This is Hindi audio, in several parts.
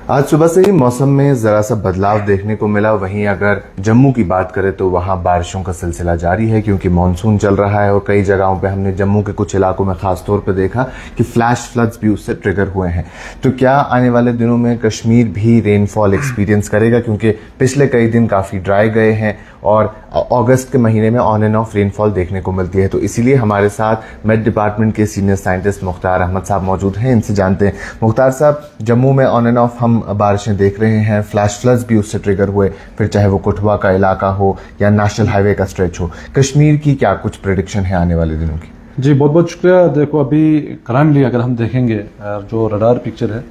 आज सुबह से ही मौसम में जरा सा बदलाव देखने को मिला। वहीं अगर जम्मू की बात करें तो वहां बारिशों का सिलसिला जारी है क्योंकि मानसून चल रहा है और कई जगहों पे हमने जम्मू के कुछ इलाकों में खास तौर पे देखा कि फ्लैश फ्लड्स भी उससे ट्रिगर हुए हैं। तो क्या आने वाले दिनों में कश्मीर भी रेनफॉल एक्सपीरियंस करेगा, क्योंकि पिछले कई दिन काफी ड्राई गए हैं और अगस्त के महीने में ऑन एंड ऑफ रेनफॉल देखने को मिलती है। तो इसीलिए हमारे साथ मेट डिपार्टमेंट के सीनियर साइंटिस्ट मुख्तार अहमद साहब मौजूद हैं। इनसे जानते हैं। मुख्तार साहब, जम्मू में ऑन एंड ऑफ हम बारिशें देख रहे हैं, फ्लैश फ्लड्स भी उससे ट्रिगर हुए, फिर चाहे वो कठुआ का इलाका हो या नेशनल हाईवे का स्ट्रेच हो। कश्मीर की क्या कुछ प्रेडिक्शन है आने वाले दिनों की? जी बहुत बहुत शुक्रिया। देखो अभी करंटली अगर हम देखेंगे जो रडार पिक्चर है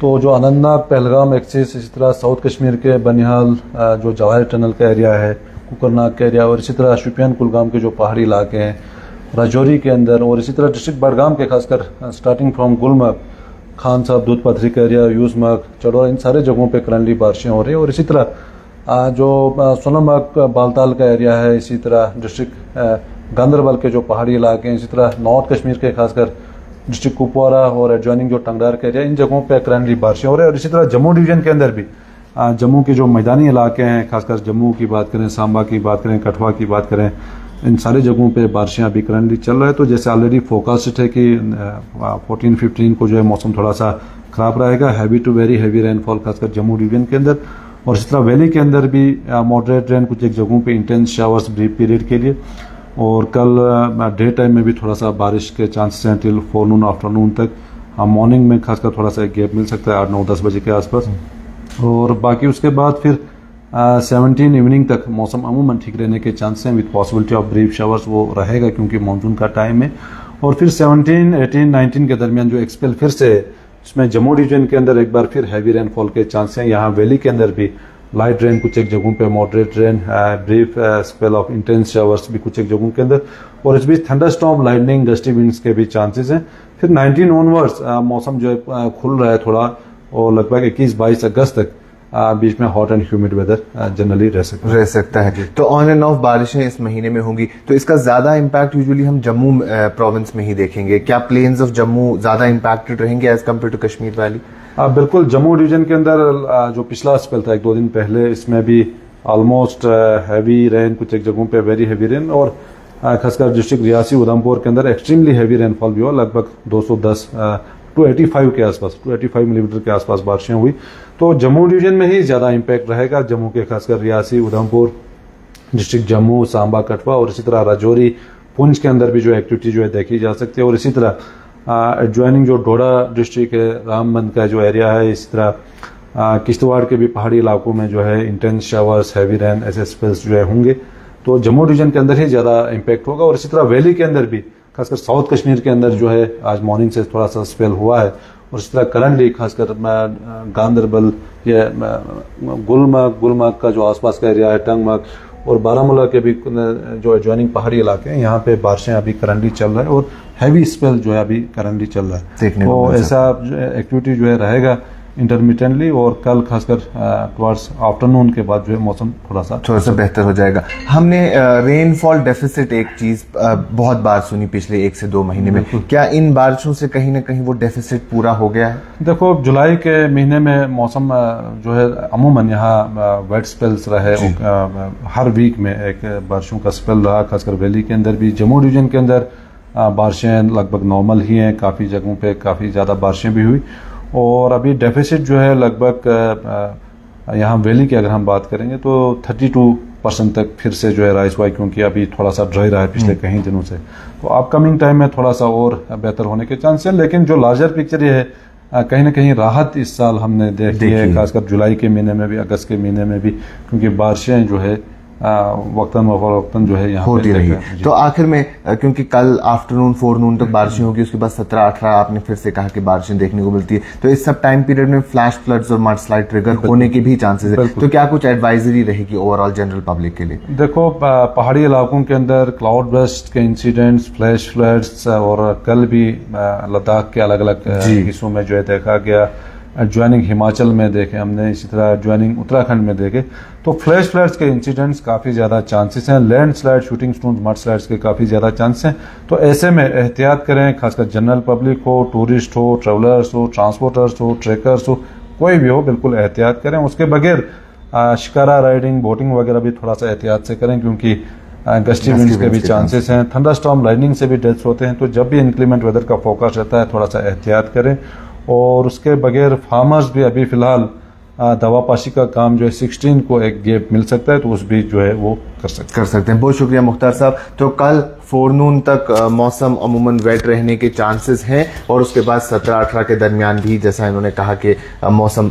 तो जो अनंतनाग पहलगाम एक्सिस, इसी तरह साउथ कश्मीर के बनिहाल जो जवाहर टनल का एरिया है, कुकरनाग का एरिया, और इसी तरह शुपियान कुलगाम के जो पहाड़ी इलाके हैं, राजौरी के अंदर, और इसी तरह डिस्ट्रिक्ट बडगाम के खासकर स्टार्टिंग फ्रॉम गुलमर्ग, खान साहब, दूध पथरी का एरिया, यूसमर्ग, चडोरा, इन सारे जगहों पे करंटली बारिशें हो रही है। और इसी तरह जो सोनमर्ग बालताल का एरिया है, इसी तरह डिस्ट्रिक्ट गांदरबल के जो पहाड़ी इलाके हैं, इसी तरह नॉर्थ कश्मीर के खासकर डिस्ट्रिक्ट कुपवारा और एडजॉइनिंग जो टंगडार का एरिया, इन जगहों पे करंटली बारिशें हो रही है। और इसी तरह जम्मू डिवीजन के अंदर भी जम्मू के जो मैदानी इलाके हैं, खासकर जम्मू की बात करें, सांबा की बात करें, कठुआ की बात करें, इन सारे जगहों पे बारिशें अभी करंटली चल रहा है। तो जैसे ऑलरेडी फोरकास्ट है कि 14-15 को जो है मौसम थोड़ा सा खराब रहेगा, heavy to very heavy rainfall खासकर जम्मू डिवीजन के अंदर। और इस तरह वैली के अंदर भी मॉडरेट रेन, कुछ एक जगहों पे इंटेंस शावर्स ब्रीफ पीरियड के लिए। और कल डे टाइम में भी थोड़ा सा बारिश के चांसेस हैं टिल फोरनून आफ्टरनून तक। मॉर्निंग में खासकर थोड़ा सा गैप मिल सकता है 8-9-10 बजे के आसपास। और बाकी उसके बाद फिर 17 इवनिंग तक मौसम अमूमन ठीक रहने के चांस हैं with possibility of brief showers, वो रहेगा क्योंकि मानसून का टाइम है। और फिर 17, 18, 19 के दरमियान जो एक्सपेल फिर से है, इसमें जम्मू डिवीजन के अंदर एक बार फिर हैवी रेनफॉल के चांस हैं। यहाँ वैली के अंदर भी लाइट रेन, कुछ एक जगहों पे moderate rain, brief spell of intense showers भी कुछ एक जगहों के अंदर। और इस बीच थंडरस्टॉर्म, लाइटनिंग, गस्टी विंड्स के भी चांसेस हैं। फिर 19 ऑनवर्ड्स मौसम जो है खुल रहा है थोड़ा, और लगभग 21-22 अगस्त तक बीच में hot and humid weather generally रह सकता है। तो ऑन एंड ऑफ बारिशें इस महीने में होंगी, तो इसका ज्यादा इम्पैक्ट यूजुअली हम जम्मू प्रोविंस में ही देखेंगे। क्या प्लेन्स ऑफ जम्मू ज्यादा इम्पैक्टेड रहेंगे as compare to Kashmir valley? बिल्कुल, जम्मू डिवीजन के अंदर जो पिछला स्पेल था 1-2 दिन पहले, इसमें भी ऑलमोस्ट हैवी रेन, कुछ एक जगहों पे वेरी हैवी रेन, और खासकर डिस्ट्रिक्ट रियासी उधमपुर के अंदर एक्सट्रीमली हैवी रेनफॉल भी हुआ, लगभग 210 285 के आसपास, 285 मिलीमीटर के आसपास बारिशें हुई। तो जम्मू डिवीजन में ही ज्यादा इम्पैक्ट रहेगा। जम्मू के खासकर रियासी, उधमपुर, डिस्ट्रिक्ट जम्मू, सांबा, कठुआ, और इसी तरह राजौरी, पुंछ के अंदर भी जो एक्टिविटी जो है देखी जा सकती है। और इसी तरह एडजॉइनिंग जो डोडा डिस्ट्रिक्ट है, रामबंद का जो एरिया है, इसी तरह किश्तवाड़ के भी पहाड़ी इलाकों में जो है इंटेंस शावर्स, हैवी रेन, ऐसे स्पेल्स जो है होंगे। तो जम्मू डिवीजन के अंदर ही ज्यादा इम्पैक्ट होगा। और इसी तरह वैली के अंदर भी, खासकर साउथ कश्मीर के अंदर जो है आज मॉर्निंग से थोड़ा सा स्पेल हुआ है। और इस तरह करंटली खासकर गांदरबल या गुलमर्ग का जो आसपास का एरिया है, टंगमर्ग और बारामूला के भी जो एडजॉइनिंग पहाड़ी इलाके हैं, यहाँ पे बारिशें अभी करंटली चल रहा है और हैवी स्पेल जो है अभी करंटली चल रहा है। तो ऐसा एक्टिविटी जो है रहेगा इंटरमिटेंटली। और कल खासकर टुवर्ड्स आफ्टरनून के बाद जो है मौसम थोड़ा सा बेहतर हो जाएगा। हमने रेनफॉल डेफिसिट एक चीज बहुत बार सुनी पिछले 1 से 2 महीने में, क्या इन बारिशों से कहीं ना कहीं वो डेफिसिट पूरा हो गया है? देखो, जुलाई के महीने में मौसम जो है अमूमन यहाँ वेट स्पेल्स रहे, हर वीक में एक बारिशों का स्पेल रहा, खासकर वैली के अंदर भी। जम्मू डिवीजन के अंदर बारिशें लगभग नॉर्मल ही हैं, काफी जगहों पे काफी ज्यादा बारिशें भी हुई। और अभी डेफिसिट जो है लगभग यहाँ वैली की अगर हम बात करेंगे तो 32% तक फिर से जो है राइज हुआ, क्योंकि अभी थोड़ा सा ड्राई रहा है पिछले कई दिनों से। तो अपकमिंग टाइम में थोड़ा सा और बेहतर होने के चांस हैं। लेकिन जो लार्जर पिक्चर ये है, कहीं ना कहीं राहत इस साल हमने देखी है, खासकर जुलाई के महीने में भी, अगस्त के महीने में भी, क्योंकि बारिशें जो है वक्तन जो है यहाँ होती रही। तो आखिर में, क्योंकि कल आफ्टरनून फोरनून तक बारिशें होगी, उसके बाद 17-18 आपने फिर से कहा कि बारिशें देखने को मिलती है, तो इस सब टाइम पीरियड में फ्लैश फ्लड्स और मड स्लाइड ट्रिगर होने की भी चांसेस है। तो क्या कुछ एडवाइजरी रहेगी ओवरऑल जनरल पब्लिक के लिए? देखो, पहाड़ी इलाकों के अंदर क्लाउड बर्स्ट के इंसिडेंट्स, फ्लैश फ्लड्स, और कल भी लद्दाख के अलग अलग हिस्सों में जो है देखा गया। एडजॉइनिंग हिमाचल में देखे हमने, इसी तरह एडजॉइनिंग उत्तराखंड में देखे, तो फ्लैश फ्लड्स के इंसिडेंट्स काफ़ी ज़्यादा चांसेस हैं। Land slide, shooting stones, mud slides के काफ़ी ज़्यादा चांसेस हैं। तो ऐसे में एहतियात करें, खासकर जनरल पब्लिक हो, टूरिस्ट हो, ट्रेवलर्स हो, ट्रांसपोर्टर्स हो, ट्रेकर्स हो, कोई भी हो बिल्कुल एहतियात करें। उसके बगैर शिकारा राइडिंग, बोटिंग वगैरह भी थोड़ा सा एहतियात से करें, क्योंकि गस्टी विंड्स के भी चांसेस हैं, थंडरस्टॉर्म लाइटनिंग से भी डेथ्स होते हैं। तो जब भी इंक्लीमेंट वेदर का फोकस रहता है थोड़ा सा एहतियात करें। और उसके बगैर फार्मर्स भी अभी फिलहाल दवा पाशी का काम जो है 16 को एक गैप मिल सकता है, तो उस भी जो है वो कर सकते हैं। बहुत शुक्रिया मुख्तार साहब। तो कल फोरनून तक मौसम अमूमन वेट रहने के चांसेस हैं और उसके बाद 17-18 के दरमियान भी जैसा इन्होंने कहा कि मौसम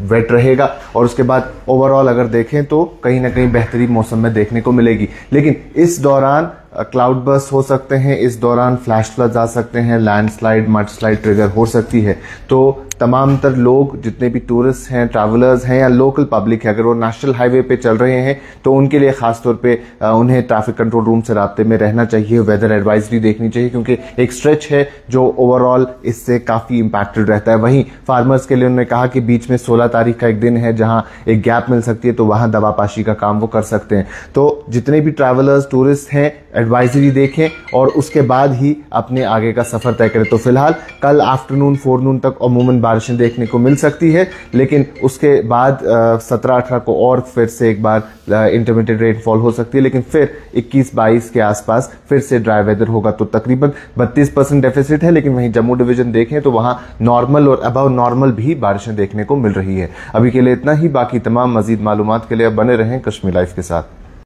वेट रहेगा और उसके बाद ओवरऑल अगर देखें तो कहीं ना कहीं बेहतरीन मौसम में देखने को मिलेगी। लेकिन इस दौरान क्लाउड बर्स्ट हो सकते हैं, इस दौरान फ्लैश फ्लड्स आ सकते हैं, लैंडस्लाइड, मड स्लाइड ट्रिगर हो सकती है। तो तमाम तर लोग जितने भी टूरिस्ट हैं, ट्रैवलर्स हैं या लोकल पब्लिक है, अगर वो नेशनल हाईवे पे चल रहे हैं तो उनके लिए खासतौर पे उन्हें ट्रैफिक कंट्रोल रूम से राब्ते में रहना चाहिए, वेदर एडवाइजरी देखनी चाहिए, क्योंकि एक स्ट्रेच है जो ओवरऑल इससे काफी इंपैक्टेड रहता है। वहीं फार्मर्स के लिए उन्होंने कहा कि बीच में 16 तारीख का एक दिन है जहां एक गैप मिल सकती है, तो वहां दवापाशी का काम वो कर सकते हैं। तो जितने भी ट्रैवलर्स, टूरिस्ट हैं, एडवाइजरी देखें और उसके बाद ही अपने आगे का सफर तय करें। तो फिलहाल कल आफ्टरनून, फोरनून तक अमूमन बारिशें देखने को मिल सकती है, लेकिन उसके बाद 17-18 को और फिर से एक बार इंटरमीडिएट रेनफॉल हो सकती है, लेकिन फिर 21-22 के आसपास फिर से ड्राई वेदर होगा। तो तकरीबन 32% डेफिसिट है, लेकिन वहीं जम्मू डिवीजन देखें तो वहां नॉर्मल और अबव नॉर्मल भी बारिशें देखने को मिल रही है। अभी के लिए इतना ही। बाकी तमाम मजीद मालूमात के लिए बने रहें कश्मीर लाइफ के साथ।